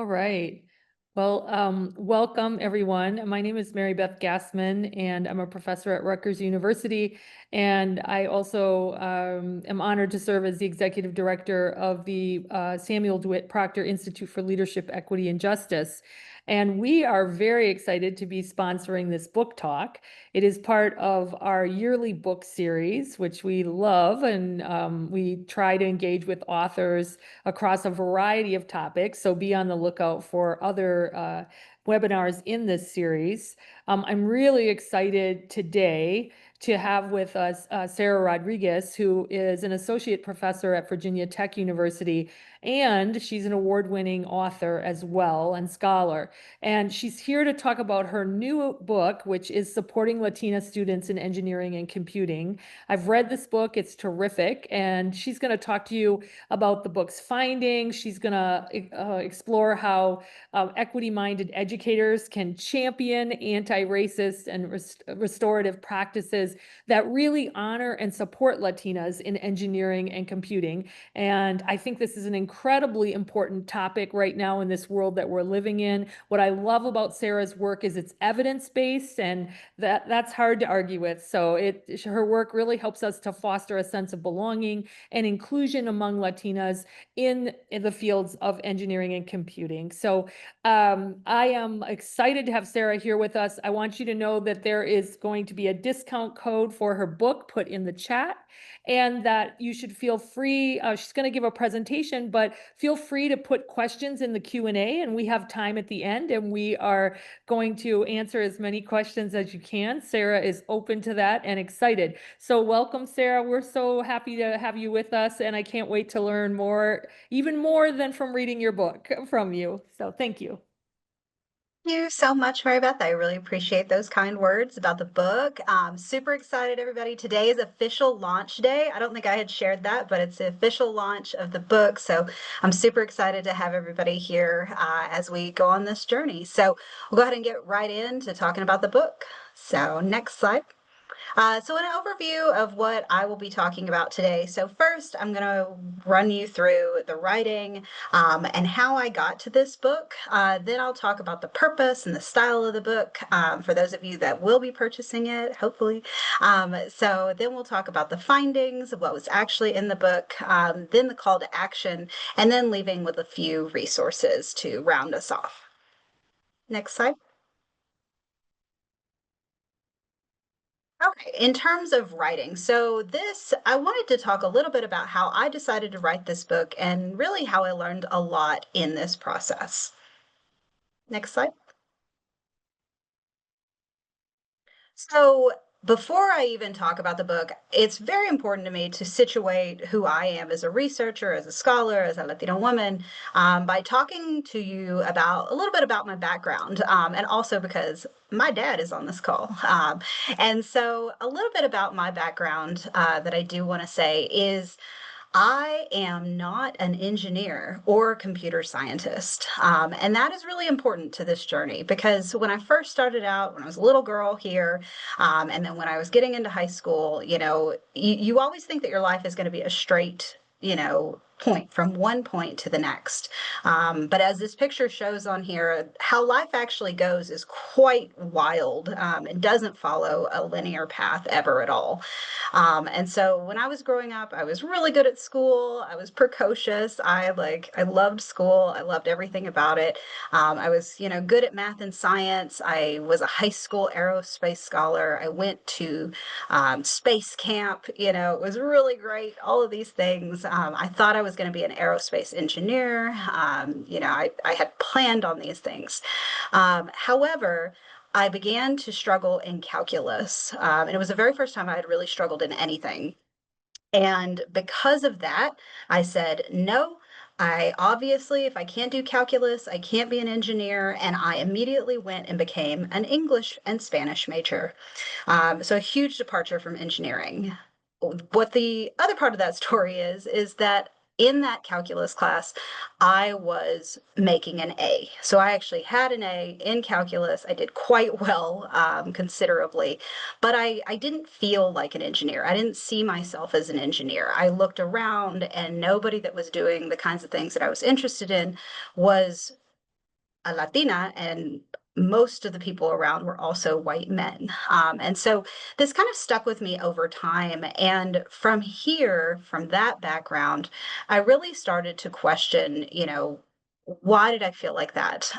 right. Well, welcome everyone. My name is Mary Beth Gassman, and I'm a professor at Rutgers University. And I also am honored to serve as the executive director of the Samuel DeWitt Proctor Institute for Leadership, Equity, and Justice. And we are very excited to be sponsoring this book talk. It is part of our yearly book series, which we love, and we try to engage with authors across a variety of topics. So be on the lookout for other webinars in this series. I'm really excited today to have with us Sarah Rodriguez, who is an associate professor at Virginia Tech University, and she's an award-winning author as well and scholar. And she's here to talk about her new book, which is Supporting Latina Students in Engineering and Computing. I've read this book, it's terrific, and she's going to talk to you about the book's findings. She's going to explore how equity-minded educators can champion anti-racist and restorative practices that really honor and support Latinas in engineering and computing. And I think this is an incredibly important topic right now in this world that we're living in. What I love about Sarah's work is it's evidence-based, and that's hard to argue with. So her work really helps us to foster a sense of belonging and inclusion among Latinas in the fields of engineering and computing. So I am excited to have Sarah here with us. I want you to know that there is going to be a discount code for her book put in the chat, and that you should feel free. She's going to give a presentation, but feel free to put questions in the Q&A, and we have time at the end, and we are going to answer as many questions as you can. Sarah is open to that and excited. So welcome, Sarah. We're so happy to have you with us, and I can't wait to learn more, even more than from reading your book from you. So thank you. Thank you so much, Mary Beth. I really appreciate those kind words about the book. Super excited, everybody. Today is official launch day. I don't think I had shared that, but it's the official launch of the book. So I'm super excited to have everybody here as we go on this journey. So we'll go ahead and get right into talking about the book. So next slide. So an overview of what I will be talking about today. So first, I'm going to run you through the writing and how I got to this book. Then I'll talk about the purpose and the style of the book for those of you that will be purchasing it, hopefully. So then we'll talk about the findings of what was actually in the book, then the call to action, and then leaving with a few resources to round us off. Next slide. Okay, in terms of writing, so I wanted to talk a little bit about how I decided to write this book and really how I learned a lot in this process. Next slide. So before I even talk about the book, it's very important to me to situate who I am as a researcher, as a scholar, as a Latino woman, by talking to you about a little bit about my background, and also because my dad is on this call. And so a little bit about my background that I do want to say is I am not an engineer or a computer scientist. And that is really important to this journey because when I first started out, when I was a little girl here, and then when I was getting into high school, you always think that your life is going to be a straight, point from one point to the next. But as this picture shows on here, how life actually goes is quite wild. It doesn't follow a linear path ever at all. And so when I was growing up, I was really good at school. I was precocious. I loved school. I loved everything about it. I was, good at math and science. I was a high school aerospace scholar. I went to space camp. It was really great. All of these things. I thought I was going to be an aerospace engineer. I had planned on these things. However, I began to struggle in calculus. And it was the very first time I had really struggled in anything. And because of that, I said, no, if I can't do calculus, I can't be an engineer. And I immediately went and became an English and Spanish major. So a huge departure from engineering. What the other part of that story is that in that calculus class, I was making an A. So I actually had an A in calculus. I did quite well, considerably, but I didn't feel like an engineer. I didn't see myself as an engineer. I looked around and nobody that was doing the kinds of things that I was interested in was a Latina, and most of the people around were also white men. And so this kind of stuck with me over time. And from here, from that background, I really started to question, why did I feel like that?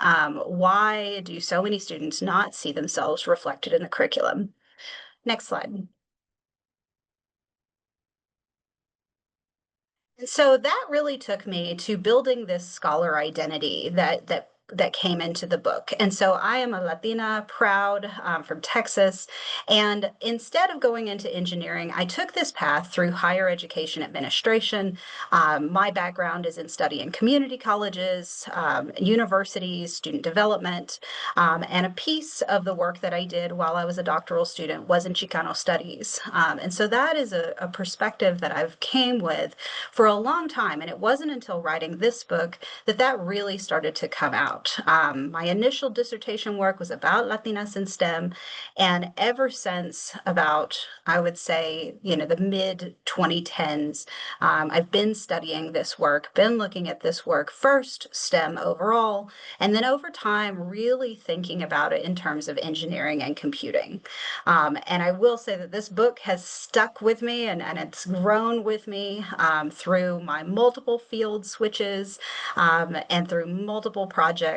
Why do so many students not see themselves reflected in the curriculum? Next slide. And so that really took me to building this scholar identity that came into the book. And so I am a Latina, proud, from Texas. And instead of going into engineering, I took this path through higher education administration. My background is in studying community colleges, universities, student development, and a piece of the work that I did while I was a doctoral student was in Chicano studies. And so that is a perspective that I've came with for a long time. And it wasn't until writing this book that that really started to come out. My initial dissertation work was about Latinas in STEM. And ever since about, I would say, the mid 2010s, I've been studying this work, been looking at this work, first STEM overall, and then over time, really thinking about it in terms of engineering and computing. And I will say that this book has stuck with me and it's grown with me through my multiple field switches and through multiple projects.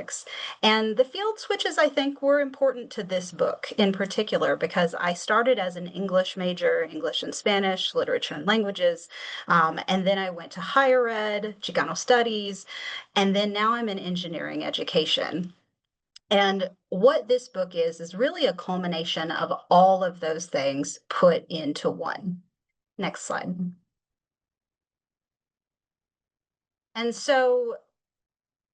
And the field switches, I think, were important to this book in particular because I started as an English major, English and Spanish, literature and languages. And then I went to higher ed, Chicano studies, and then now I'm in engineering education. And what this book is really a culmination of all of those things put into one. Next slide. And so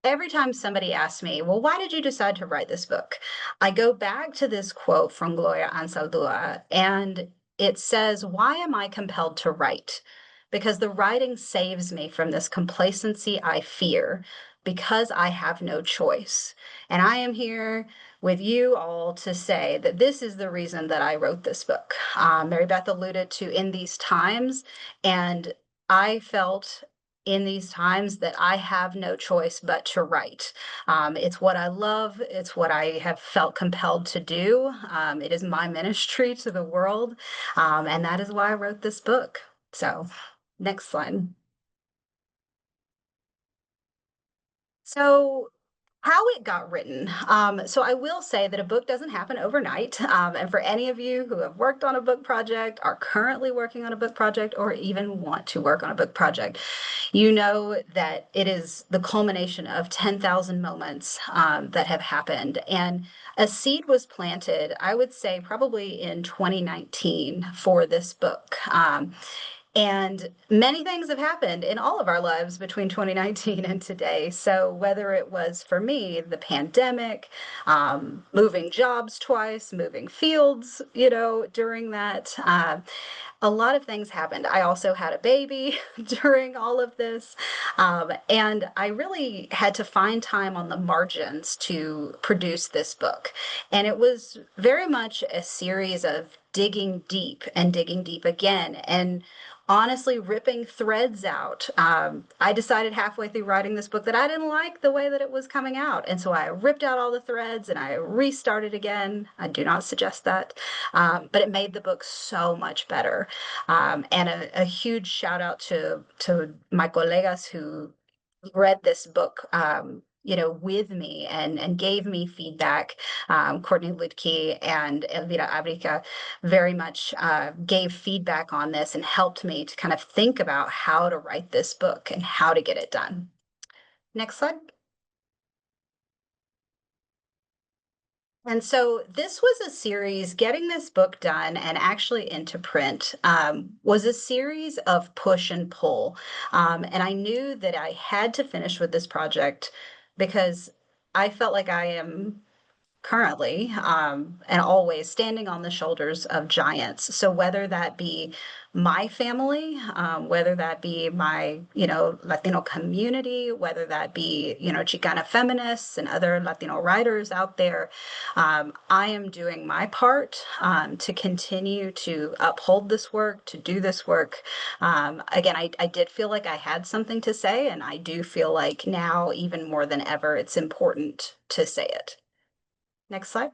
every time somebody asks me, well, why did you decide to write this book? I go back to this quote from Gloria Anzaldúa, and it says, why am I compelled to write? Because the writing saves me from this complacency I fear, because I have no choice. And I am here with you all to say that this is the reason that I wrote this book. Mary Beth alluded to in these times, and I felt in these times that I have no choice but to write. It's what I love. It's what I have felt compelled to do. It is my ministry to the world. And that is why I wrote this book. So, next slide. So, how it got written. So I will say that a book doesn't happen overnight. And for any of you who have worked on a book project, are currently working on a book project, or even want to work on a book project, you know that it is the culmination of 10,000 moments that have happened. And a seed was planted, I would say, probably in 2019 for this book. And many things have happened in all of our lives between 2019 and today. So, whether it was for me, the pandemic, moving jobs twice, moving fields, during that, a lot of things happened. I also had a baby during all of this. And I really had to find time on the margins to produce this book. And it was very much a series of digging deep and digging deep again. And honestly ripping threads out. I decided halfway through writing this book that I didn't like the way that it was coming out. And so I ripped out all the threads and I restarted again. I do not suggest that. But it made the book so much better. And a huge shout out to my colegas who read this book with me and gave me feedback. Courtney Ludke and Elvira Abrica very much gave feedback on this and helped me to kind of think about how to write this book and how to get it done. Next slide. And so this was a series, getting this book done and actually into print was a series of push and pull. And I knew that I had to finish with this project because I felt like I am currently, and always standing on the shoulders of giants. So whether that be my family, whether that be my, Latino community, whether that be, Chicana feminists and other Latino writers out there, I am doing my part to continue to uphold this work, to do this work. Again, I did feel like I had something to say, and I do feel like now, even more than ever, it's important to say it. Next slide.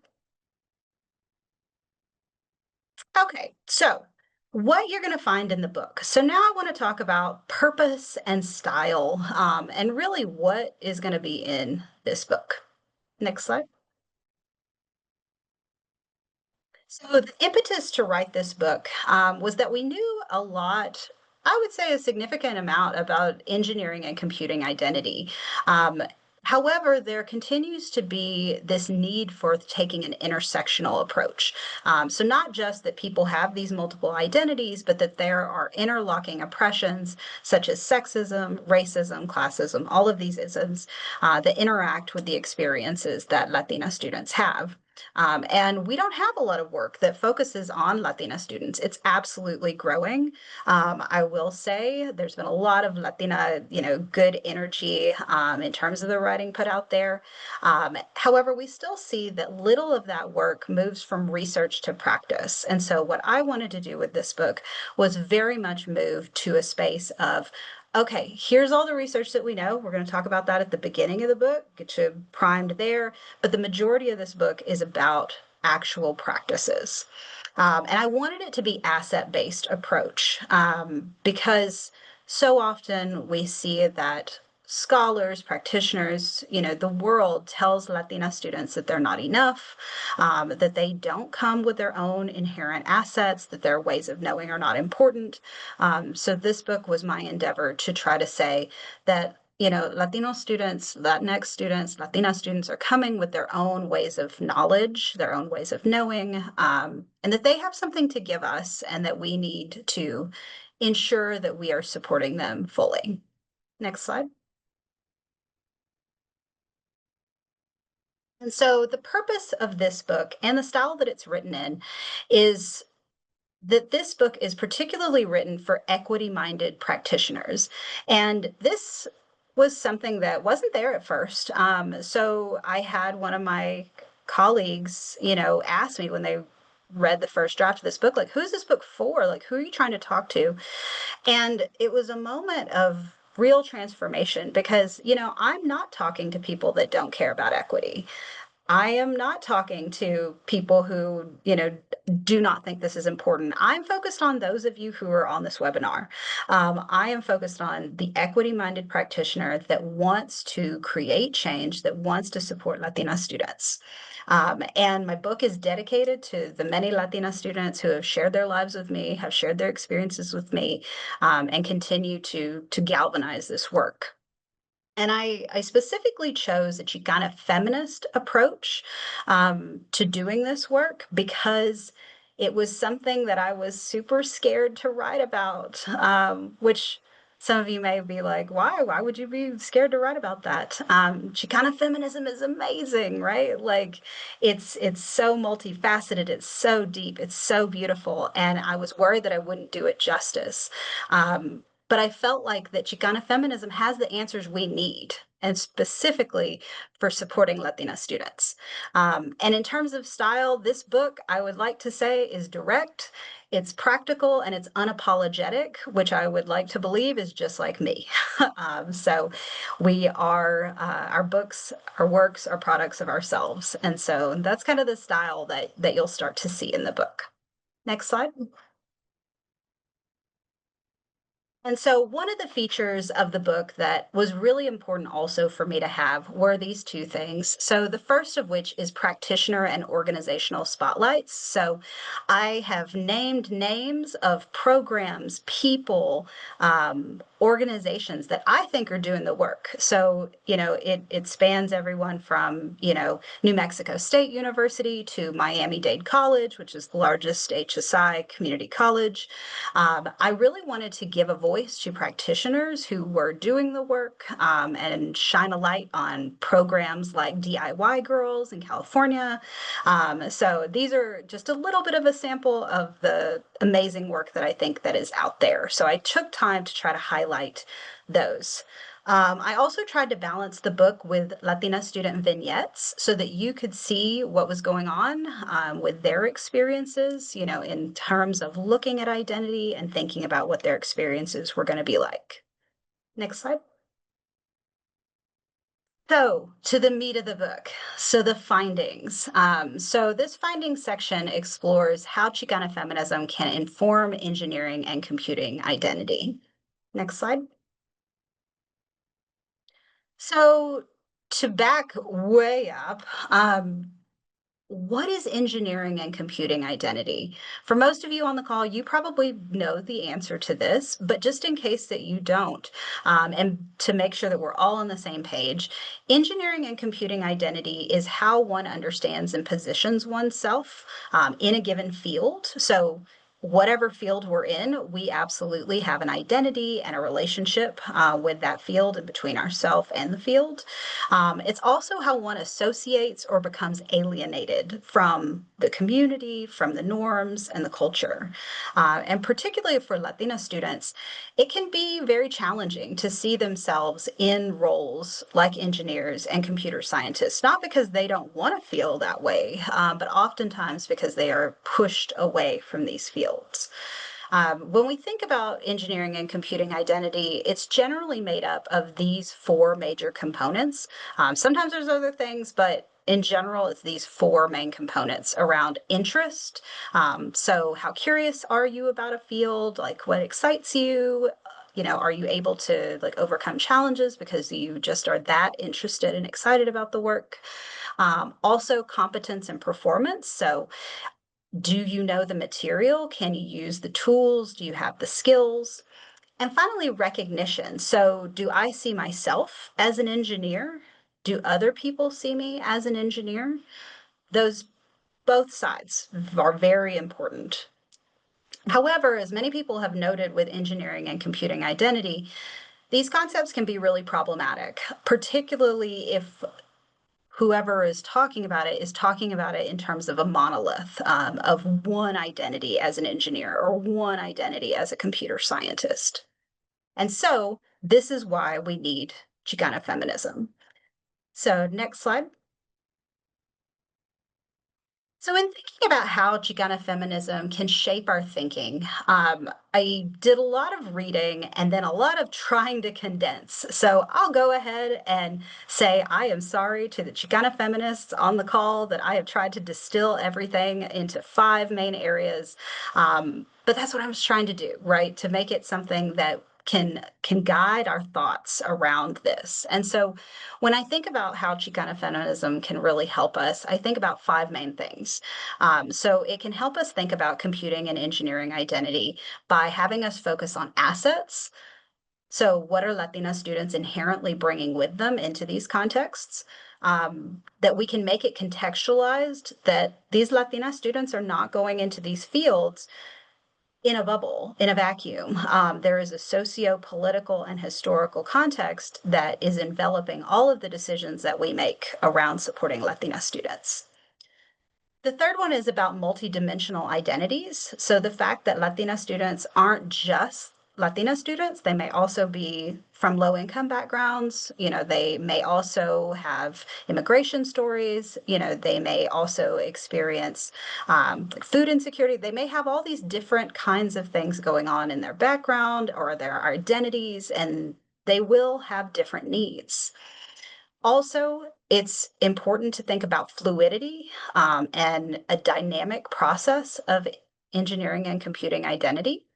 Okay, so what you're going to find in the book. So now I want to talk about purpose and style, and really what is going to be in this book. Next slide. So the impetus to write this book was that we knew a lot, I would say a significant amount about engineering and computing identity. Um, However, there continues to be this need for taking an intersectional approach. So not just that people have these multiple identities, but that there are interlocking oppressions such as sexism, racism, classism, all of these isms that interact with the experiences that Latina students have. And we don't have a lot of work that focuses on Latina students. It's absolutely growing. I will say there's been a lot of Latina, good energy in terms of the writing put out there. However, we still see that little of that work moves from research to practice. And so what I wanted to do with this book was very much move to a space of, okay, here's all the research that we know. We're going to talk about that at the beginning of the book, get you primed there. But the majority of this book is about actual practices. And I wanted it to be asset-based approach because so often we see that scholars, practitioners, the world tells Latina students that they're not enough, that they don't come with their own inherent assets, that their ways of knowing are not important. So this book was my endeavor to try to say that Latino students, Latinx students, Latina students are coming with their own ways of knowledge, their own ways of knowing, and that they have something to give us and that we need to ensure that we are supporting them fully. Next slide. And so the purpose of this book and the style that it's written in is that this book is particularly written for equity-minded practitioners. And this was something that wasn't there at first. So I had one of my colleagues, ask me when they read the first draft of this book, like, who's this book for? Like, who are you trying to talk to? And it was a moment of real transformation because, I'm not talking to people that don't care about equity. I am not talking to people who, do not think this is important. I'm focused on those of you who are on this webinar. I am focused on the equity-minded practitioner that wants to create change, that wants to support Latina students. And my book is dedicated to the many Latina students who have shared their lives with me, have shared their experiences with me, and continue to galvanize this work. And I specifically chose a Chicana feminist approach to doing this work because it was something that I was super scared to write about, which some of you may be like, why? Why would you be scared to write about that? Chicana feminism is amazing, right? Like it's so multifaceted, it's so deep, it's so beautiful. And I was worried that I wouldn't do it justice. But I felt like that Chicana feminism has the answers we need, and specifically for supporting Latina students. And in terms of style, this book, I would like to say, is direct, it's practical, and it's unapologetic, which I would like to believe is just like me. So we are, our books, our works, are products of ourselves. And so that's kind of the style that you'll start to see in the book. Next slide. And so one of the features of the book that was really important also for me to have were these two things. So the first of which is practitioner and organizational spotlights. So I have named names of programs, people, organizations that I think are doing the work. So, it spans everyone from, New Mexico State University to Miami-Dade College, which is the largest HSI community college. I really wanted to give a voice to practitioners who were doing the work, and shine a light on programs like DIY Girls in California. So these are just a little bit of a sample of the amazing work that I think that is out there. So I took time to try to highlight those. I also tried to balance the book with Latina student vignettes so that you could see what was going on, with their experiences, in terms of looking at identity and thinking about what their experiences were going to be like. Next slide. So, to the meat of the book. So, the findings. So, this findings section explores how Chicana feminism can inform engineering and computing identity. Next slide. So, to back way up, what is engineering and computing identity? For most of you on the call, you probably know the answer to this, but just in case that you don't, and to make sure that we're all on the same page, engineering and computing identity is how one understands and positions oneself, in a given field. So whatever field we're in, we absolutely have an identity and a relationship, with that field and between ourselves and the field. It's also how one associates or becomes alienated from the community, from the norms and the culture. And particularly for Latina students, it can be very challenging to see themselves in roles like engineers and computer scientists, not because they don't want to feel that way, but oftentimes because they are pushed away from these fields. When we think about engineering and computing identity, it's generally made up of these four major components. Sometimes there's other things, but in general, it's these four main components around interest. So, how curious are you about a field? Like, what excites you? Are you able to like overcome challenges because you just are that interested and excited about the work? Also, competence and performance. So, do you know the material? Can you use the tools? Do you have the skills? And finally, recognition. So, do I see myself as an engineer? Do other people see me as an engineer? Those both sides are very important. However, as many people have noted with engineering and computing identity, these concepts can be really problematic, particularly if whoever is talking about it in terms of a monolith, of one identity as an engineer or one identity as a computer scientist. And so this is why we need Chicana feminism. So next slide. So, in thinking about how Chicana feminism can shape our thinking, I did a lot of reading and then a lot of trying to condense. So, I'll go ahead and say I am sorry to the Chicana feminists on the call that I have tried to distill everything into five main areas. But that's what I was trying to do, right? To make it something that can guide our thoughts around this. And so when I think about how Chicana feminism can really help us, I think about five main things. So it can help us think about computing and engineering identity by having us focus on assets. So what are Latina students inherently bringing with them into these contexts? That we can make it contextualized, that these Latina students are not going into these fields in a bubble, in a vacuum. There is a socio-political and historical context that is enveloping all of the decisions that we make around supporting Latina students. The third one is about multidimensional identities. So the fact that Latina students aren't just Latina students, they may also be from low income backgrounds. They may also have immigration stories. They may also experience, food insecurity. They may have all these different kinds of things going on in their background or their identities, and they will have different needs. Also, it's important to think about fluidity, and a dynamic process of engineering and computing identity,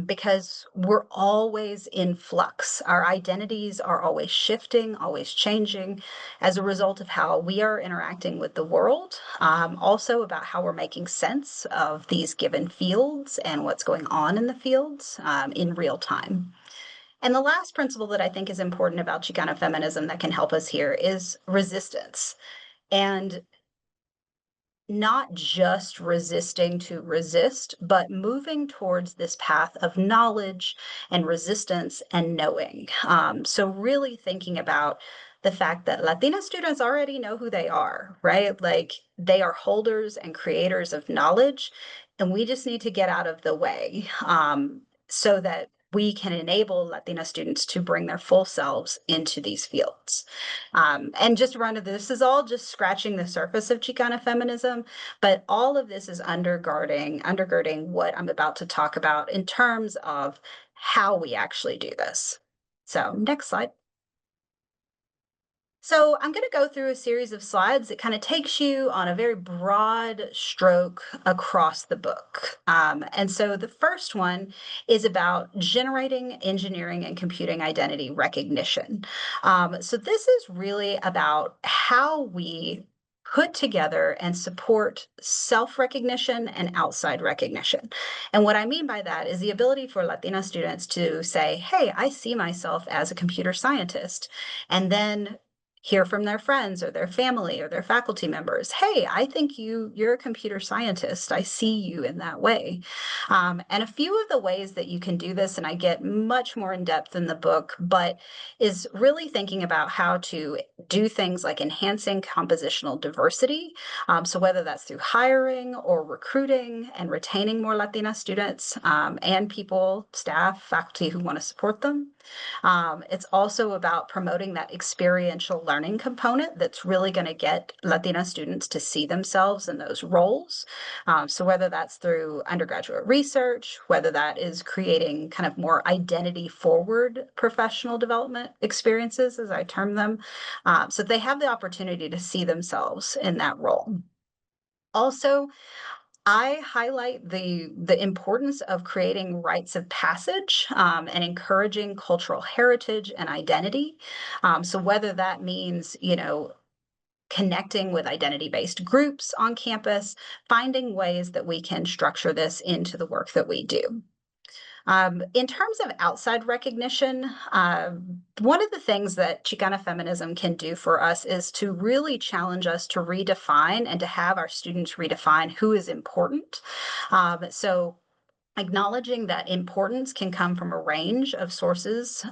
because we're always in flux. Our identities are always shifting, always changing as a result of how we are interacting with the world, also about how we're making sense of these given fields and what's going on in the fields, in real time. And the last principle that I think is important about Chicana feminism that can help us here is resistance. And not just resisting to resist, but moving towards this path of knowledge and resistance and knowing. So, really thinking about the fact that Latina students already know who they are, right? Like they are holders and creators of knowledge, and we just need to get out of the way so that we can enable Latina students to bring their full selves into these fields. And just to run to this is all just scratching the surface of Chicana feminism, but all of this is undergirding what I'm about to talk about in terms of how we actually do this. So next slide. So I'm going to go through a series of slides that kind of takes you on a very broad stroke across the book. And so the first one is about generating engineering and computing identity recognition. So this is really about how we put together and support self-recognition and outside recognition. And what I mean by that is the ability for Latina students to say, hey, I see myself as a computer scientist. And then hear from their friends or their family or their faculty members, hey, I think you're a computer scientist, I see you in that way. And a few of the ways that you can do this, and I get much more in depth in the book, but is really thinking about how to do things like enhancing compositional diversity. So whether that's through hiring or recruiting and retaining more Latina students and people, staff, faculty who want to support them. It's also about promoting that experiential learning component that's really going to get Latina students to see themselves in those roles. So whether that's through undergraduate research, whether that is creating kind of more identity forward professional development experiences, as I term them, so they have the opportunity to see themselves in that role. Also, I highlight the importance of creating rites of passage and encouraging cultural heritage and identity. So whether that means, connecting with identity-based groups on campus, finding ways that we can structure this into the work that we do. In terms of outside recognition, one of the things that Chicana feminism can do for us is to really challenge us to redefine and to have our students redefine who is important. So acknowledging that importance can come from a range of sources.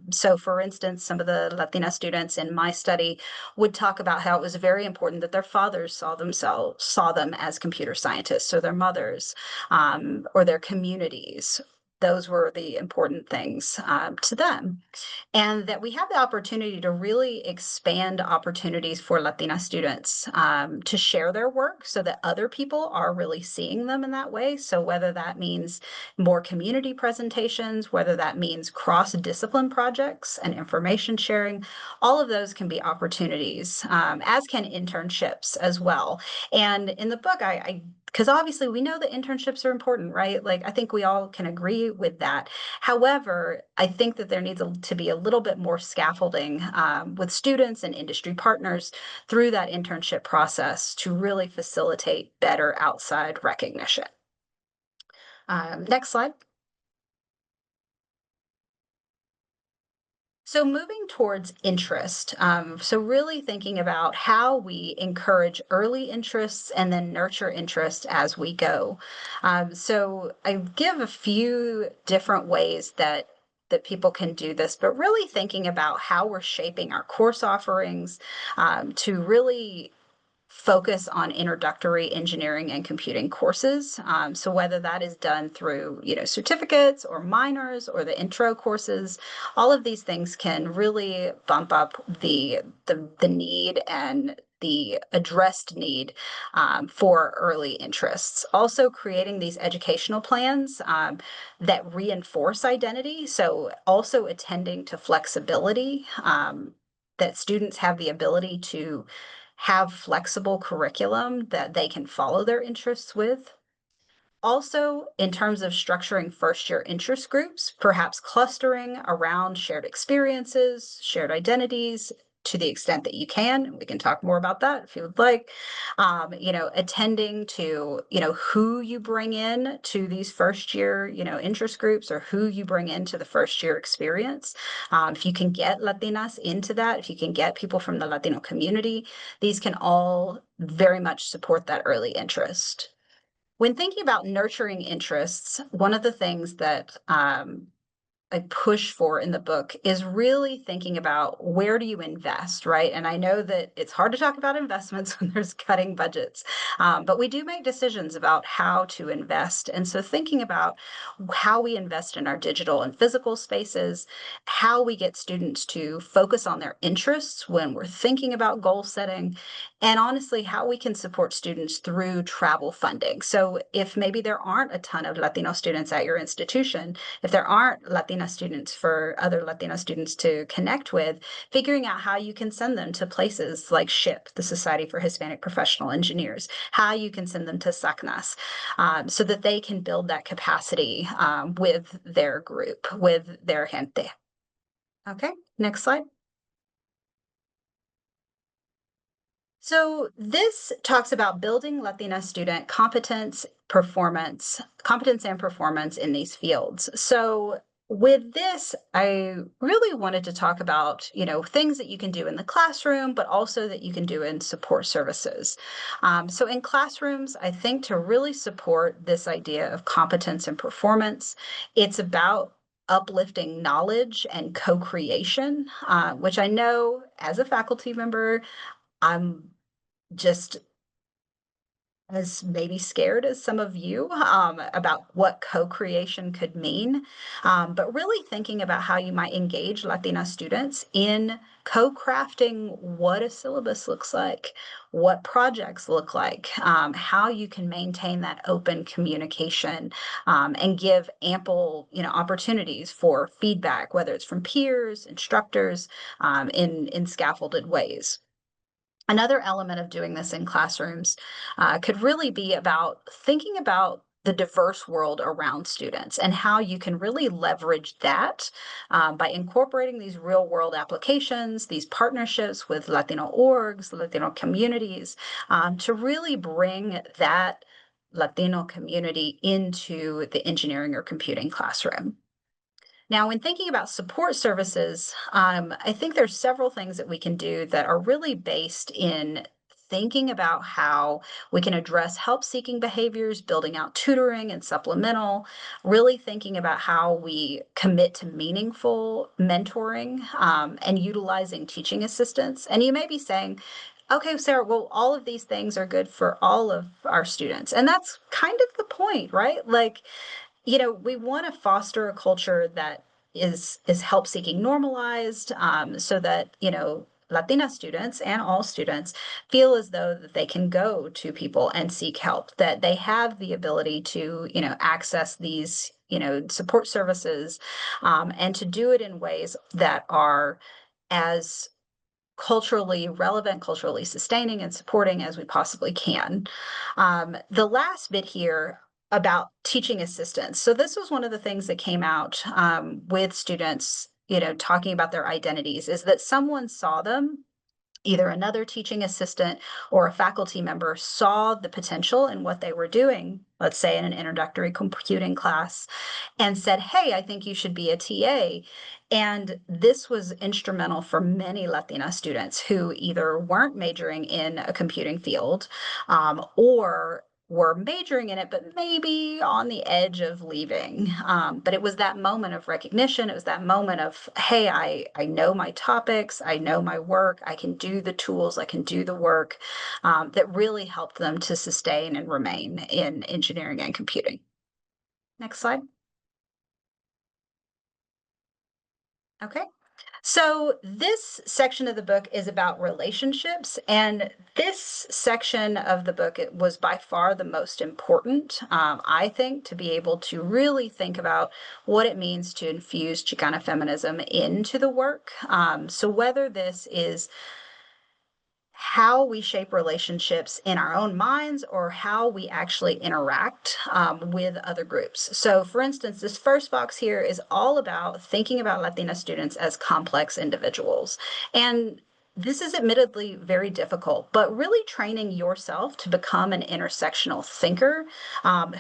So for instance, some of the Latina students in my study would talk about how it was very important that their fathers saw them as computer scientists, or their mothers, or their communities. Those were the important things to them, and that we have the opportunity to really expand opportunities for Latina students to share their work so that other people are really seeing them in that way. So whether that means more community presentations, whether that means cross-discipline projects and information sharing, all of those can be opportunities, as can internships as well. And in the book, because obviously we know that internships are important, right? Like I think we all can agree with that. However, I think that there needs to be a little bit more scaffolding with students and industry partners through that internship process to really facilitate better outside recognition. Next slide. So moving towards interest, so really thinking about how we encourage early interests and then nurture interest as we go. So I give a few different ways that people can do this, but really thinking about how we're shaping our course offerings to really focus on introductory engineering and computing courses. So whether that is done through, certificates or minors or the intro courses, all of these things can really bump up the need and the addressed need for early interests. Also creating these educational plans that reinforce identity. So also attending to flexibility, that students have the ability to have flexible curriculum that they can follow their interests with. Also, in terms of structuring first year interest groups, perhaps clustering around shared experiences, shared identities, to the extent that you can. We can talk more about that if you would like. Attending to, who you bring in to these first year, interest groups, or who you bring into the first year experience. If you can get Latinas into that, if you can get people from the Latino community, these can all very much support that early interest. When thinking about nurturing interests, one of the things that I push for in the book is really thinking about where do you invest, right? And I know that it's hard to talk about investments when there's cutting budgets, but we do make decisions about how to invest. And so thinking about how we invest in our digital and physical spaces, how we get students to focus on their interests when we're thinking about goal setting, and honestly, how we can support students through travel funding. So if maybe there aren't a ton of Latino students at your institution, if there aren't Latina students for other Latina students to connect with, figuring out how you can send them to places like SHIP, the Society for Hispanic Professional Engineers, how you can send them to SACNAS, so that they can build that capacity with their group, with their gente. Okay, next slide. So this talks about building Latina student competence and performance in these fields. So with this, I really wanted to talk about, things that you can do in the classroom, but also that you can do in support services. So in classrooms, I think to really support this idea of competence and performance, it's about uplifting knowledge and co-creation, which I know as a faculty member, I'm just as maybe scared as some of you about what co-creation could mean, but really thinking about how you might engage Latina students in co-crafting what a syllabus looks like, what projects look like, how you can maintain that open communication, and give ample, opportunities for feedback, whether it's from peers, instructors, in scaffolded ways. Another element of doing this in classrooms could really be about thinking about the diverse world around students and how you can really leverage that by incorporating these real world applications, these partnerships with Latino orgs, Latino communities, to really bring that Latino community into the engineering or computing classroom. Now, when thinking about support services, I think there's several things that we can do that are really based in thinking about how we can address help-seeking behaviors, building out tutoring and supplemental, really thinking about how we commit to meaningful mentoring, and utilizing teaching assistants. And you may be saying, okay, Sarah, well, all of these things are good for all of our students. And that's kind of the point, right? Like, we want to foster a culture that is help seeking normalized, so that Latina students and all students feel as though that they can go to people and seek help, that they have the ability to access these support services, and to do it in ways that are as culturally relevant, culturally sustaining, and supporting as we possibly can. The last bit here about teaching assistants. So this was one of the things that came out with students, talking about their identities, is that someone saw them, either another teaching assistant or a faculty member saw the potential in what they were doing, let's say in an introductory computing class, and said, hey, I think you should be a TA. And this was instrumental for many Latina students who either weren't majoring in a computing field, or were majoring in it, but maybe on the edge of leaving. But it was that moment of recognition. It was that moment of, hey, I know my topics, I know my work, I can do the tools, I can do the work, that really helped them to sustain and remain in engineering and computing. Next slide. Okay. So this section of the book is about relationships, and this section of the book, it was by far the most important, I think, to be able to really think about what it means to infuse Chicana feminism into the work. So whether this is how we shape relationships in our own minds or how we actually interact with other groups. So for instance, this first box here is all about thinking about Latina students as complex individuals. And this is admittedly very difficult, but really training yourself to become an intersectional thinker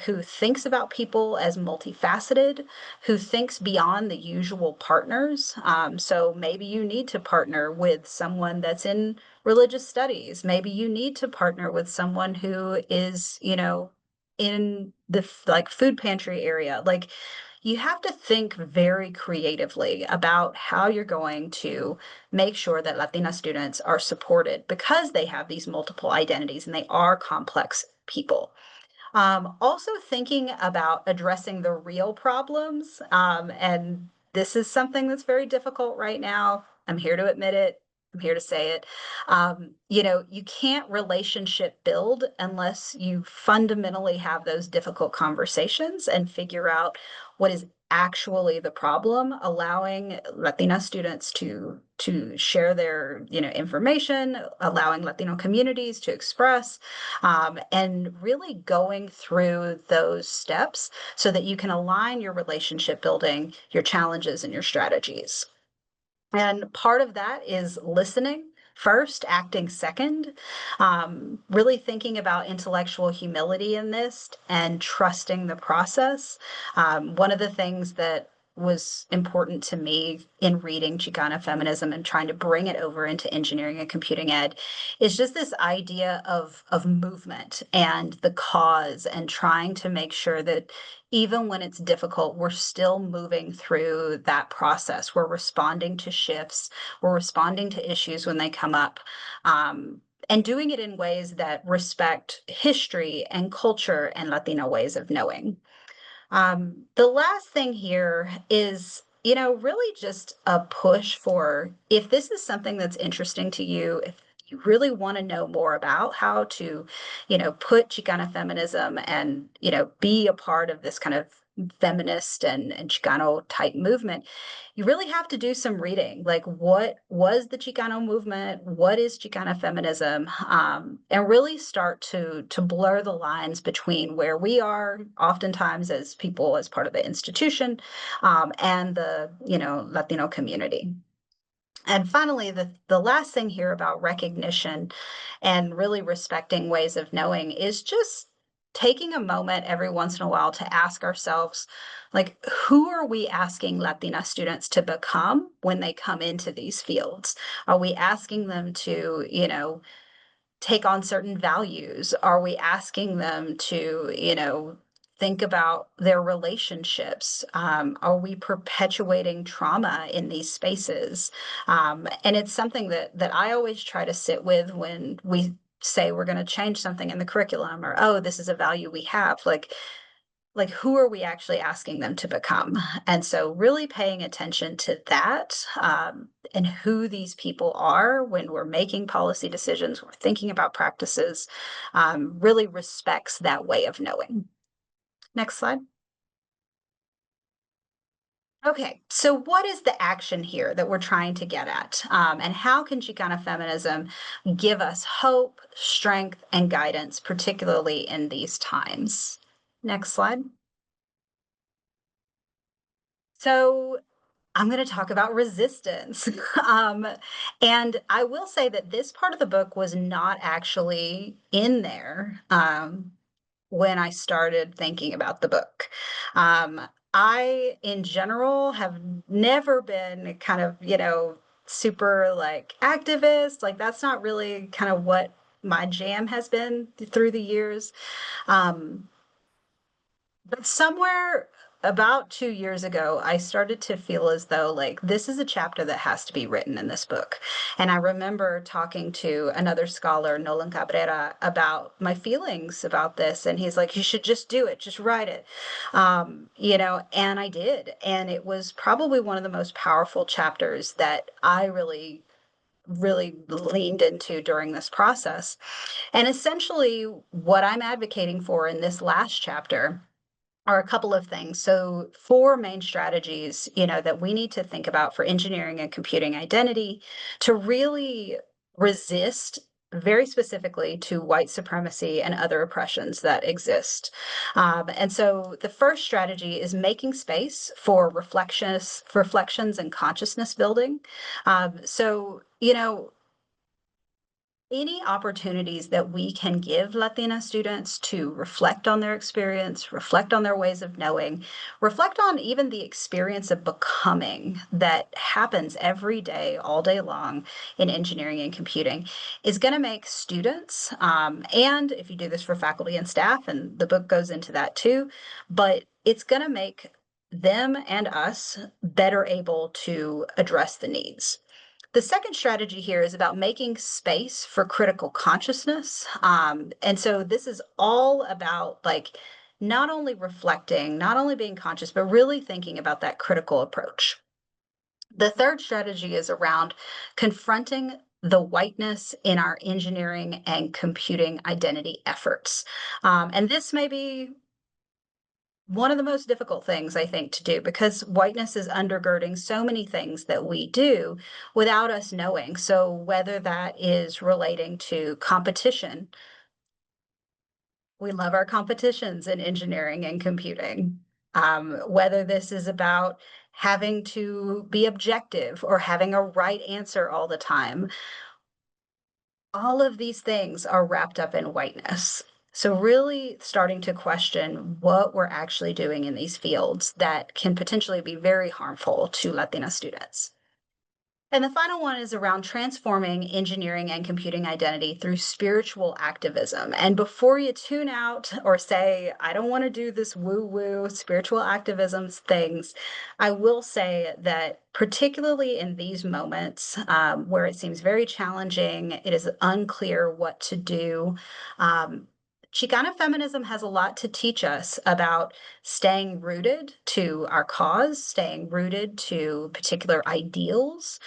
who thinks about people as multifaceted, who thinks beyond the usual partners. So maybe you need to partner with someone that's in religious studies. Maybe you need to partner with someone who is, in the like food pantry area. Like you have to think very creatively about how you're going to make sure that Latina students are supported because they have these multiple identities and they are complex people. Also thinking about addressing the real problems. And this is something that's very difficult right now. I'm here to admit it. I'm here to say it. You can't relationship build unless you fundamentally have those difficult conversations and figure out what is actually the problem, allowing Latina students to share their information, allowing Latino communities to express, and really going through those steps so that you can align your relationship building, your challenges, and your strategies. And part of that is listening first, acting second, really thinking about intellectual humility in this and trusting the process. One of the things that was important to me in reading Chicana feminism and trying to bring it over into engineering and computing ed is just this idea of movement and the cause and trying to make sure that even when it's difficult, we're still moving through that process. We're responding to shifts, we're responding to issues when they come up, and doing it in ways that respect history and culture and Latino ways of knowing. The last thing here is, really just a push for if this is something that's interesting to you, if you really want to know more about how to, put Chicana feminism and, be a part of this kind of feminist and Chicano type movement, you really have to do some reading. Like, what was the Chicano movement? What is Chicana feminism? And really start to blur the lines between where we are, oftentimes as people, as part of the institution, and the Latino community. And finally, the last thing here about recognition and really respecting ways of knowing is just taking a moment every once in a while to ask ourselves, like, who are we asking Latina students to become when they come into these fields? Are we asking them to, take on certain values? Are we asking them to, think about their relationships? Are we perpetuating trauma in these spaces? And it's something that I always try to sit with when we say we're going to change something in the curriculum, or oh, this is a value we have. Like who are we actually asking them to become? And so really paying attention to that, and who these people are when we're making policy decisions, we're thinking about practices, really respects that way of knowing. Next slide. Okay, so what is the action here that we're trying to get at? And how can Chicana feminism give us hope, strength, and guidance, particularly in these times? Next slide. So I'm going to talk about resistance. um, and I will say that this part of the book was not actually in there when I started thinking about the book. Um, I, in general, have never been kind of, super like activist. Like, that's not really kind of what my jam has been through the years. Um, but somewhere about 2 years ago, I started to feel as though, like, this is a chapter that has to be written in this book. And I remember talking to another scholar, Nolan Cabrera, about my feelings about this. And he's like, you should just do it, just write it. And I did. And it was probably one of the most powerful chapters that I really, really leaned into during this process. And essentially, what I'm advocating for in this last chapter are a couple of things. So, four main strategies, that we need to think about for engineering and computing identity to really resist very specifically to white supremacy and other oppressions that exist. And so the first strategy is making space for reflections and consciousness building. So, Any opportunities that we can give Latina students to reflect on their experience, reflect on their ways of knowing, reflect on even the experience of becoming that happens every day, all day long in engineering and computing is going to make students, and if you do this for faculty and staff, and the book goes into that too, but it's going to make them and us better able to address the needs. The second strategy here is about making space for critical consciousness. And so this is all about like not only reflecting, not only being conscious, but really thinking about that critical approach. The third strategy is around confronting the whiteness in our engineering and computing identity efforts. And this may be one of the most difficult things I think to do because whiteness is undergirding so many things that we do without us knowing. So whether that is relating to competition, we love our competitions in engineering and computing. Whether this is about having to be objective or having a right answer all the time, all of these things are wrapped up in whiteness. So, really starting to question what we're actually doing in these fields that can potentially be very harmful to Latina students. And the final one is around transforming engineering and computing identity through spiritual activism. And before you tune out or say, I don't want to do this woo woo spiritual activism things, I will say that particularly in these moments where it seems very challenging, it is unclear what to do. Chicana feminism has a lot to teach us about staying rooted to our cause, staying rooted to particular ideals,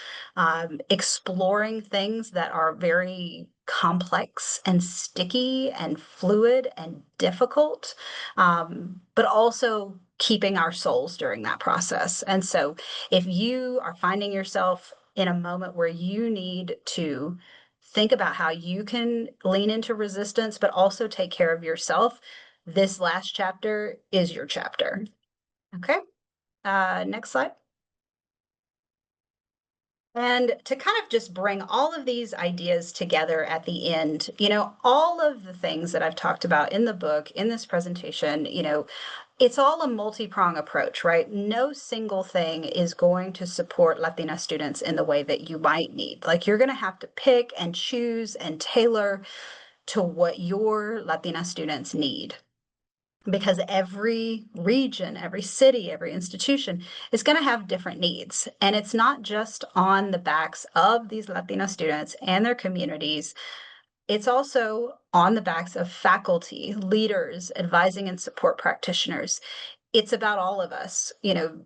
exploring things that are very complex and sticky and fluid and difficult, but also keeping our souls during that process. And so, if you are finding yourself in a moment where you need to think about how you can lean into resistance, but also take care of yourself, this last chapter is your chapter. Okay, next slide. And to kind of just bring all of these ideas together at the end, all of the things that I've talked about in the book, in this presentation, it's all a multi-prong approach, right? No single thing is going to support Latina students in the way that you might need. Like you're going to have to pick and choose and tailor to what your Latina students need because every region, every city, every institution is going to have different needs. And it's not just on the backs of these Latina students and their communities. It's also on the backs of faculty, leaders, advising and support practitioners. It's about all of us,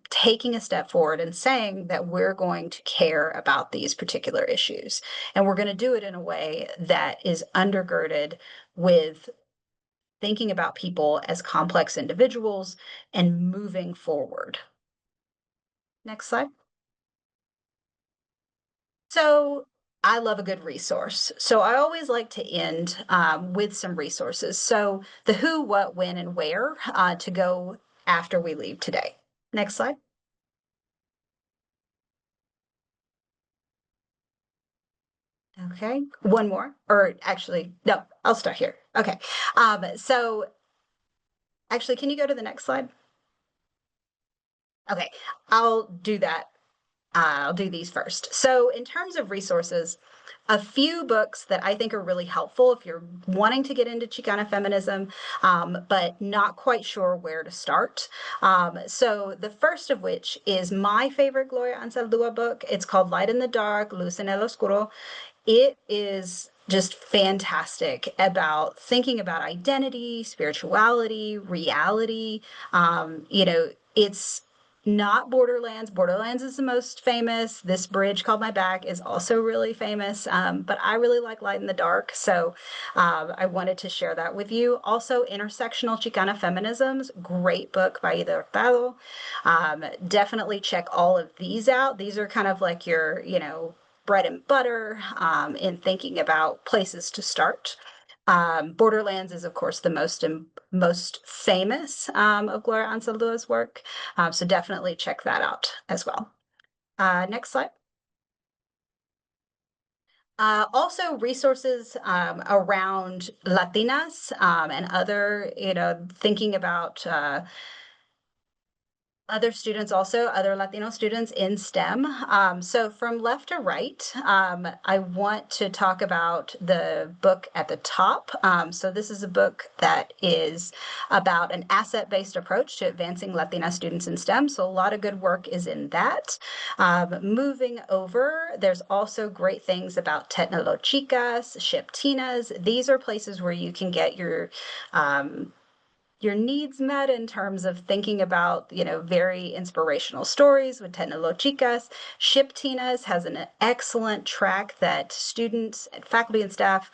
taking a step forward and saying that we're going to care about these particular issues. And we're going to do it in a way that is undergirded with thinking about people as complex individuals and moving forward. Next slide. So I love a good resource. So I always like to end with some resources. So the who, what, when, and where to go after we leave today. Next slide. Okay, one more, or actually, no, I'll start here. Okay, so actually, can you go to the next slide? Okay, I'll do that. I'll do these first. So, in terms of resources, a few books that I think are really helpful if you're wanting to get into Chicana feminism, but not quite sure where to start. So, the first of which is my favorite Gloria Anzaldúa book. It's called Light in the Dark, Luz en el Oscuro. It is just fantastic about thinking about identity, spirituality, reality. It's not Borderlands. Borderlands is the most famous. This bridge called My Back is also really famous, but I really like Light in the Dark, so I wanted to share that with you. Also, Intersectional Chicana Feminisms, great book by Ida Hurtado. Definitely check all of these out. These are kind of like your, bread and butter in thinking about places to start. Borderlands is, of course, the most famous of Gloria Anzaldúa's work, so definitely check that out as well. Next slide. Also resources around Latinas and other, thinking about other students also, other Latino students in STEM. So from left to right, I want to talk about the book at the top. So this is a book that is about an asset-based approach to advancing Latina students in STEM. So a lot of good work is in that. Moving over, there's also great things about Tecnolochicas, Shiptinas. These are places where you can get your needs met in terms of thinking about, very inspirational stories with Tecnolochicas. Shiptinas has an excellent track that students, faculty, and staff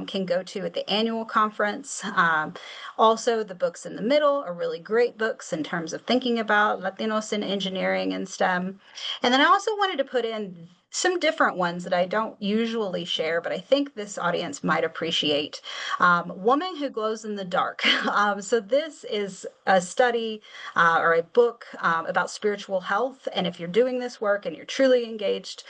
can go to at the annual conference. Also, the books in the middle are really great books in terms of thinking about Latinos in engineering and STEM. And then I also wanted to put in some different ones that I don't usually share, but I think this audience might appreciate. Woman Who Glows in the Dark. So this is a study or a book about spiritual health. And if you're doing this work and you're truly engaged,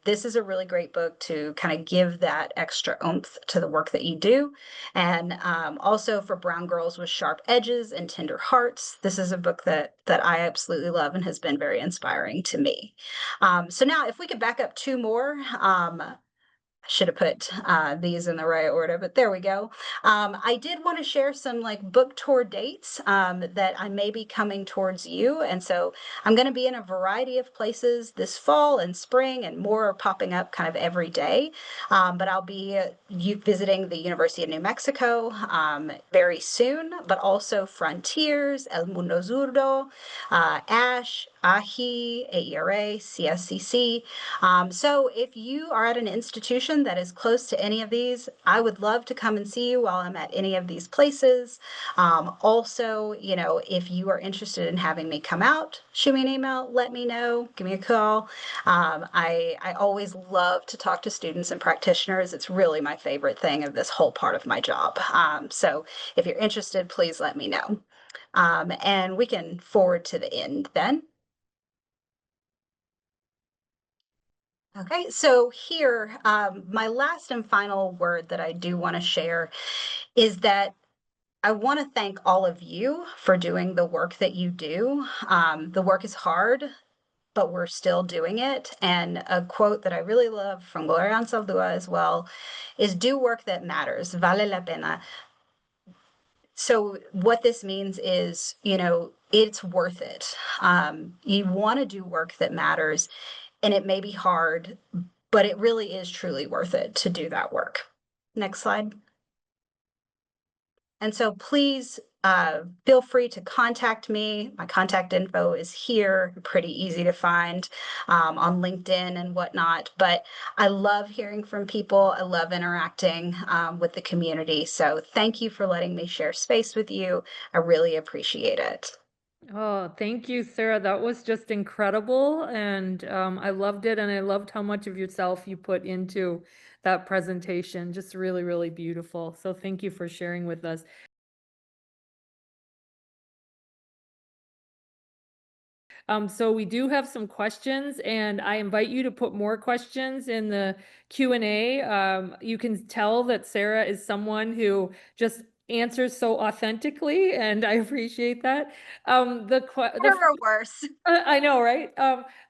this is a really great book to kind of give that extra oomph to the work that you do. And also for brown girls with sharp edges and tender hearts, this is a book that I absolutely love and has been very inspiring to me. So now if we could back up two more, should have put these in the right order, but there we go. I did want to share some like book tour dates that I may be coming towards you. And so I'm going to be in a variety of places this fall and spring, and more are popping up kind of every day. But I'll be visiting the University of New Mexico very soon, but also Frontiers, El Mundo Zurdo, ASH, AHI, AERA, CSCC. So if you are at an institution that is close to any of these, I would love to come and see you while I'm at any of these places. Also, if you are interested in having me come out, shoot me an email, let me know, give me a call. I always love to talk to students and practitioners. It's really my favorite thing of this whole part of my job. So if you're interested, please let me know. And we can forward to the end then. Okay, so here, my last and final word that I do want to share is that I want to thank all of you for doing the work that you do. The work is hard, but we're still doing it. And a quote that I really love from Gloria Anzaldúa as well is do work that matters, vale la pena. So what this means is, it's worth it. You want to do work that matters, and it may be hard, but it really is truly worth it to do that work. Next slide. And so please feel free to contact me. My contact info is here, pretty easy to find on LinkedIn and whatnot. But I love hearing from people. I love interacting with the community. So thank you for letting me share space with you. I really appreciate it. Oh, thank you, Sarah. That was just incredible. And I loved it. And I loved how much of yourself you put into that presentation. Just really, really beautiful. So thank you for sharing with us. So we do have some questions, and I invite you to put more questions in the Q&A. You can tell that Sarah is someone who just answers so authentically, and I appreciate that. Better or worse. I know, right?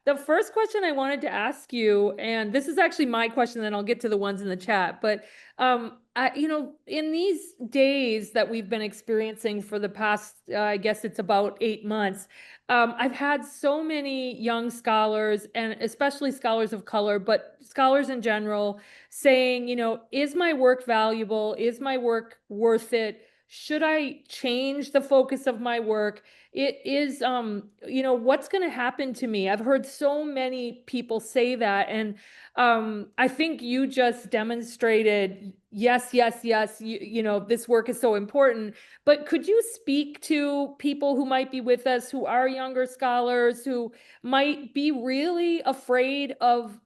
The first question I wanted to ask you, and this is actually my question, then I'll get to the ones in the chat, but in these days that we've been experiencing for the past, I guess it's about 8 months, I've had so many young scholars, and especially scholars of color, but scholars in general, saying, is my work valuable? Is my work worth it? Should I change the focus of my work? It is, what's going to happen to me? I've heard so many people say that. And I think you just demonstrated, yes, yes, yes, this work is so important. But could you speak to people who might be with us, who are younger scholars, who might be really afraid of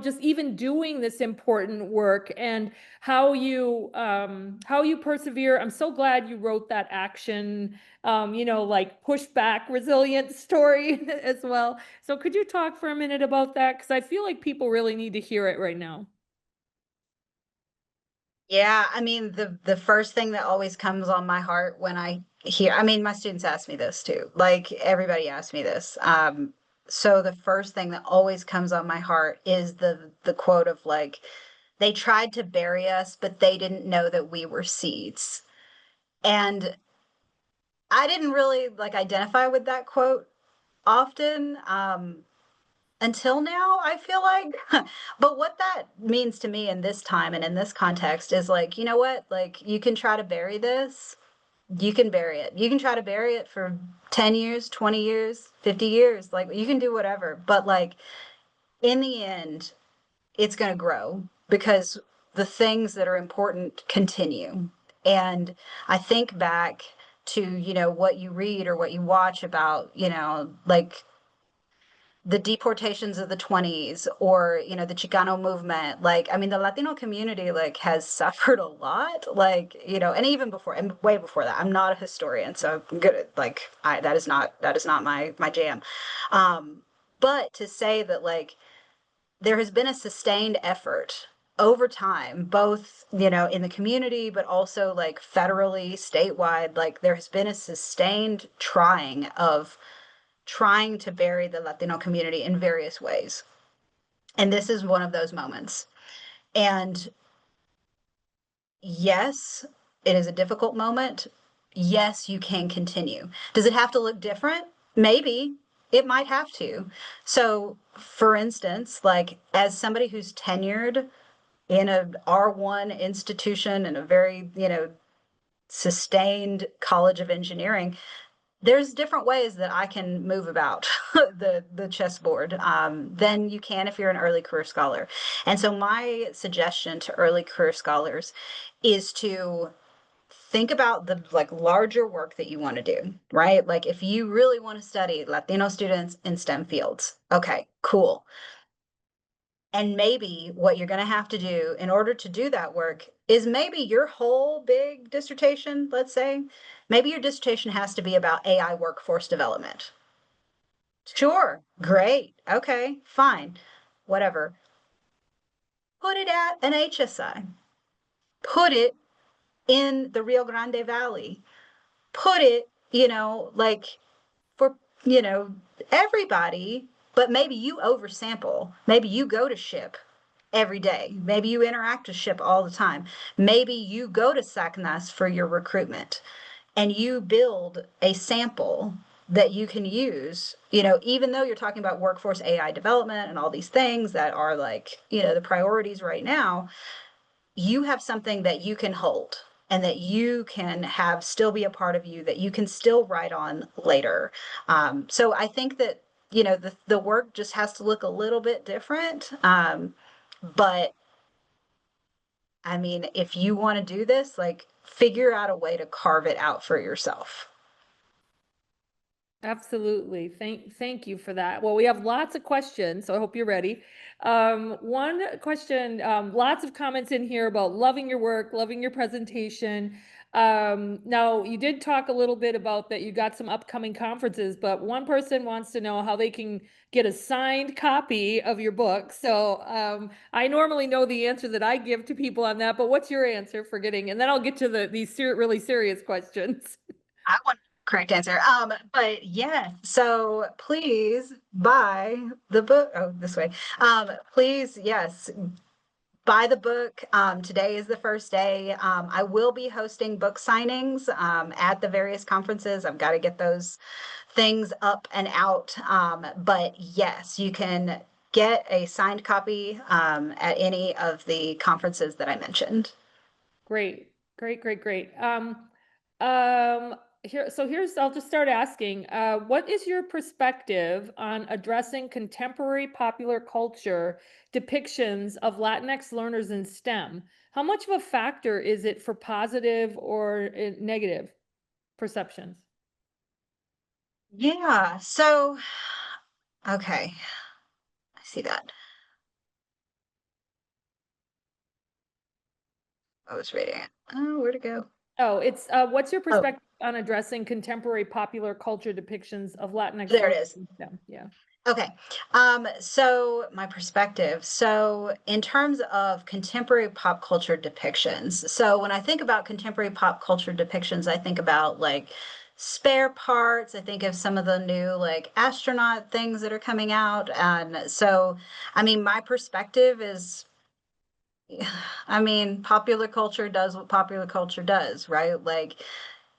just even doing this important work and how you persevere. I'm so glad you wrote that action, like pushback resilient story as well. So could you talk for a minute about that? Because I feel like people really need to hear it right now. Yeah, I mean, the first thing that always comes on my heart when I hear, I mean, my students ask me this too. Like everybody asks me this. So the first thing that always comes on my heart is the quote of like, they tried to bury us, but they didn't know that we were seeds. And I didn't really like identify with that quote often. Until now, I feel like. But what that means to me in this time and in this context is like, you know what? Like, you can try to bury this, you can bury it. You can try to bury it for 10 years, 20 years, 50 years. Like, you can do whatever. But, like, in the end, it's going to grow because the things that are important continue. And I think back to, what you read or what you watch about, like the deportations of the 20s or the Chicano movement. Like, I mean, the Latino community like has suffered a lot, like, and even before and way before that. I'm not a historian, so I'm good at like I that is not my jam. But to say that like there has been a sustained effort over time, both in the community but also like federally, statewide, like there has been a sustained trying to bury the Latino community in various ways. And this is one of those moments. And yes, it is a difficult moment. Yes, you can continue. Does it have to look different? Maybe. It might have to. So, for instance, like as somebody who's tenured in a R1 institution in a very, sustained college of engineering, there's different ways that I can move about the chessboard than you can if you're an early career scholar. And so my suggestion to early career scholars is to think about the like larger work that you want to do, right? Like if you really want to study Latino students in STEM fields, okay, cool. And maybe what you're going to have to do in order to do that work is maybe your whole big dissertation, let's say, maybe your dissertation has to be about AI workforce development. Sure, great. Okay, fine. Whatever. Put it at an HSI. Put it in the Rio Grande Valley. Put it, like for, everybody, but maybe you oversample. Maybe you go to SHIP every day. Maybe you interact with SHIP all the time. Maybe you go to SACNAS for your recruitment and you build a sample that you can use, even though you're talking about workforce AI development and all these things that are like, the priorities right now, you have something that you can hold and that you can have still be a part of you that you can still write on later. So I think that, the work just has to look a little bit different. But I mean, if you want to do this, like figure out a way to carve it out for yourself. Absolutely. Thank you for that. Well, we have lots of questions, so I hope you're ready. One question, lots of comments in here about loving your work, loving your presentation. Now you did talk a little bit about that you got some upcoming conferences, but one person wants to know how they can get a signed copy of your book. So I normally know the answer that I give to people on that, but what's your answer for getting, and then I'll get to these really serious questions. I want correct answer. But yeah, so please buy the book. Oh, this way. Please, yes, buy the book. Today is the first day. I will be hosting book signings at the various conferences. I've got to get those things up and out. But yes, you can get a signed copy at any of the conferences that I mentioned. Great, great, great, great. I'll just start asking, what is your perspective on addressing contemporary popular culture depictions of Latinx learners in STEM? How much of a factor is it for positive or negative perceptions? Yeah. So, okay, I see that. I was reading it. Oh, where'd it go? Oh, it's what's your Oh, perspective on addressing contemporary popular culture depictions of Latinx there it social is. system? Yeah. Okay. So my perspective. So in terms of contemporary pop culture depictions, so when I think about contemporary pop culture depictions, I think about like spare parts. I think of some of the new like astronaut things that are coming out. And so, I mean, my perspective is, I mean, popular culture does what popular culture does, right? Like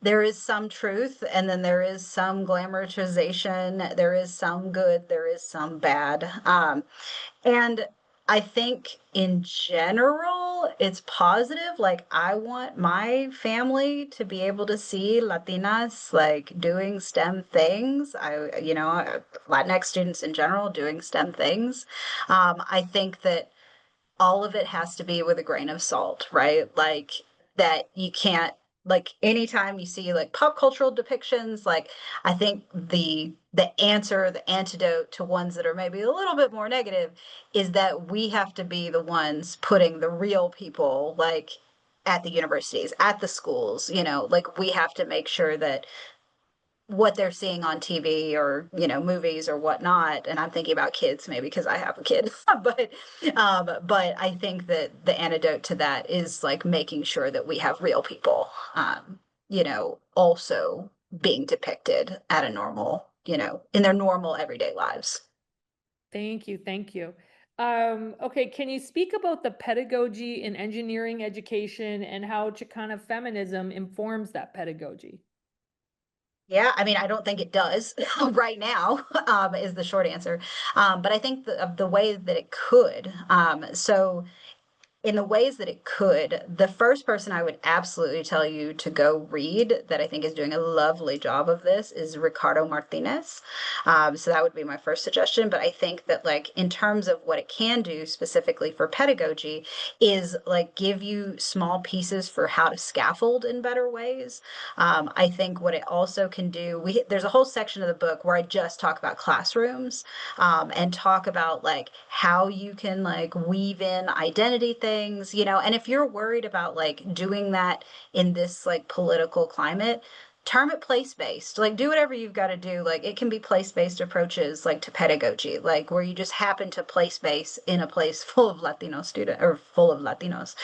there is some truth and then there is some glamorization, there is some good, there is some bad. And I think in general it's positive. Like I want my family to be able to see Latinas like doing STEM things. Latinx students in general doing STEM things. I think that all of it has to be with a grain of salt, right? Like that you can't, like anytime you see like pop cultural depictions, like I think the answer, the antidote to ones that are maybe a little bit more negative is that we have to be the ones putting the real people like at the universities, at the schools, like we have to make sure that what they're seeing on TV or movies or whatnot. And I'm thinking about kids maybe because I have a kid, but I think that the antidote to that is like making sure that we have real people, also being depicted at a normal, in their normal everyday lives. Thank you. Thank you. Okay, can you speak about the pedagogy in engineering education and how Chicana feminism informs that pedagogy? Yeah, I mean, I don't think it does right now, is the short answer. But I think of the way that it could. So in the ways that it could, the first person I would absolutely tell you to go read that I think is doing a lovely job of this is Ricardo Martinez. So that would be my first suggestion. But I think that, like, in terms of what it can do specifically for pedagogy, is like give you small pieces for how to scaffold in better ways. I think what it also can do, there's a whole section of the book where I just talk about classrooms and talk about like how you can like weave in identity things, and if you're worried about like doing that in this like political climate, term it place-based. Like do whatever you've got to do. Like it can be place-based approaches like to pedagogy, like where you just happen to place base in a place full of Latino student or full of Latinos.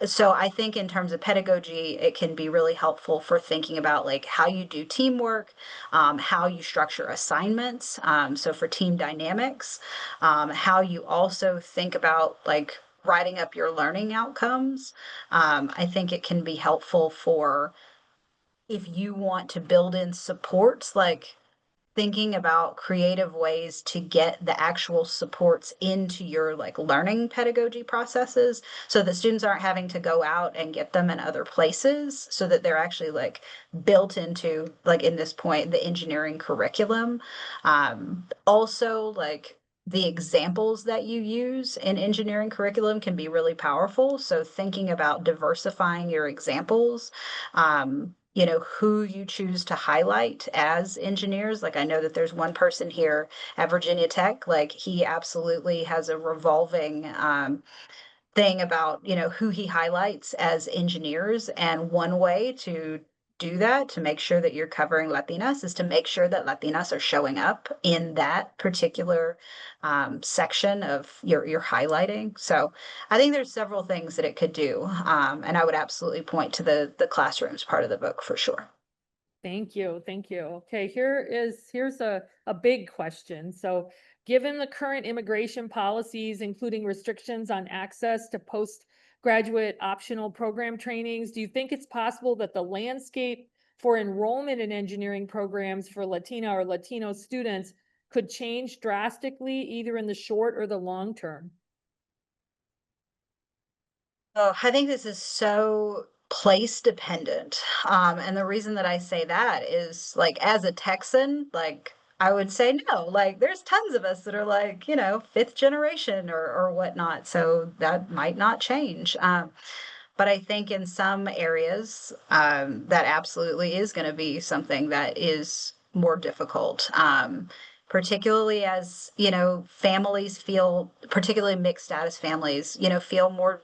So I think in terms of pedagogy, it can be really helpful for thinking about like how you do teamwork, how you structure assignments. So for team dynamics, how you also think about like writing up your learning outcomes. I think it can be helpful for if you want to build in supports, like thinking about creative ways to get the actual supports into your like learning pedagogy processes so that students aren't having to go out and get them in other places, so that they're actually like built into, like in this point, the engineering curriculum. Also like the examples that you use in engineering curriculum can be really powerful, so thinking about diversifying your examples, who you choose to highlight as engineers. Like I know that there's one person here at Virginia Tech, like he absolutely has a revolving thing about, who he highlights as engineers. And one way to do that, to make sure that you're covering Latinas, is to make sure that Latinas are showing up in that particular section of your highlighting. So I think there's several things that it could do. And I would absolutely point to the classrooms part of the book for sure. Thank you. Thank you. Okay, here's a big question. So, given the current immigration policies, including restrictions on access to postgraduate optional program trainings, do you think it's possible that the landscape for enrollment in engineering programs for Latina or Latino students could change drastically, either in the short or the long term? Oh, I think this is so place dependent. And the reason that I say that is like as a Texan, like I would say no. Like there's tons of us that are like, fifth generation or whatnot. So that might not change. But I think in some areas, that absolutely is going to be something that is more difficult. Particularly as, families feel, particularly mixed status families, feel more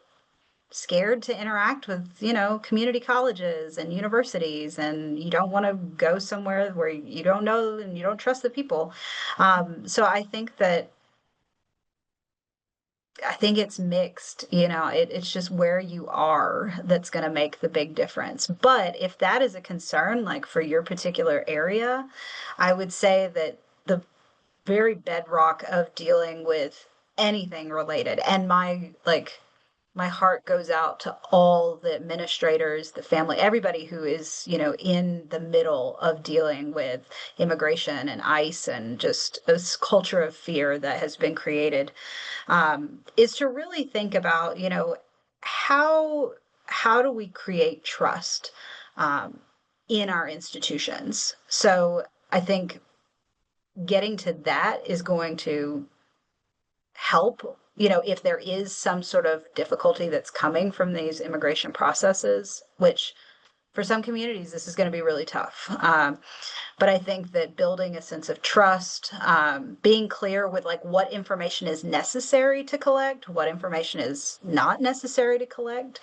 scared to interact with, community colleges and universities, and you don't want to go somewhere where you don't know and you don't trust the people. So I think it's mixed, it's just where you are that's going to make the big difference. But if that is a concern, like for your particular area, I would say that the very bedrock of dealing with anything related, and my heart goes out to all the administrators, the family, everybody who is, in the middle of dealing with immigration and ICE and just this culture of fear that has been created, is to really think about, how how do we create trust um, in our institutions? So I think getting to that is going to help, if there is some sort of difficulty that's coming from these immigration processes, which for some communities, this is going to be really tough. But I think that building a sense of trust, being clear with like what information is necessary to collect, what information is not necessary to collect.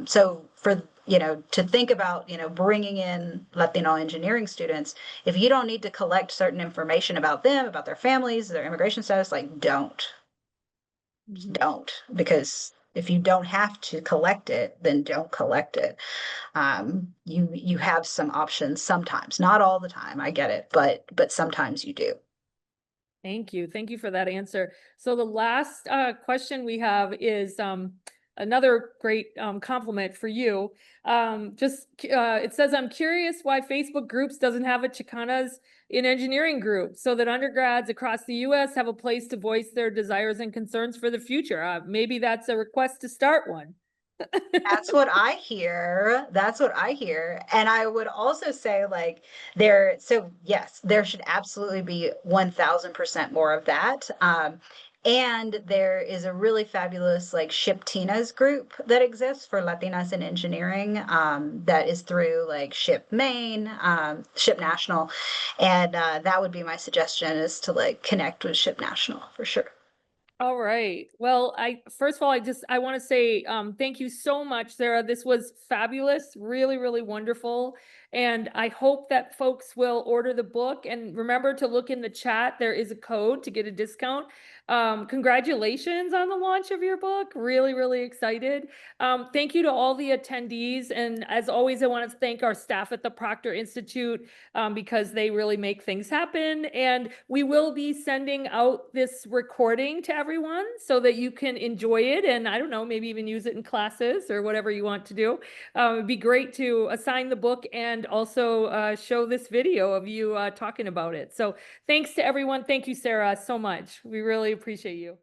So for, to think about, bringing in Latino engineering students, if you don't need to collect certain information about them, about their families, their immigration status, like don't, because if you don't have to collect it, then don't collect it. You have some options sometimes, not all the time, I get it, but sometimes you do. Thank you. Thank you for that answer. So the last question we have is another great compliment for you. It says, I'm curious why Facebook Groups doesn't have a Chicanas in engineering group so that undergrads across the US have a place to voice their desires and concerns for the future. Maybe that's a request to start one. That's what I hear. That's what I hear. And I would also say, like, so yes, there should absolutely be 1000% more of that. And there is a really fabulous, like, Ship Tina's group that exists for Latinas in engineering, that is through, like, Ship Maine, Ship National. And that would be my suggestion, is to, like, connect with Ship National for sure. All right. Well, first of all, I want to say thank you so much, Sarah. This was fabulous, really, really wonderful. And I hope that folks will order the book. And remember to look in the chat. There is a code to get a discount. Congratulations on the launch of your book. Really, really excited. Thank you to all the attendees. And as always, I want to thank our staff at the Proctor Institute because they really make things happen. And we will be sending out this recording to everyone so that you can enjoy it and I don't know, maybe even use it in classes or whatever you want to do. It'd be great to assign the book and also show this video of you talking about it. So thanks to everyone. Thank you, Sarah, so much. We really appreciate you.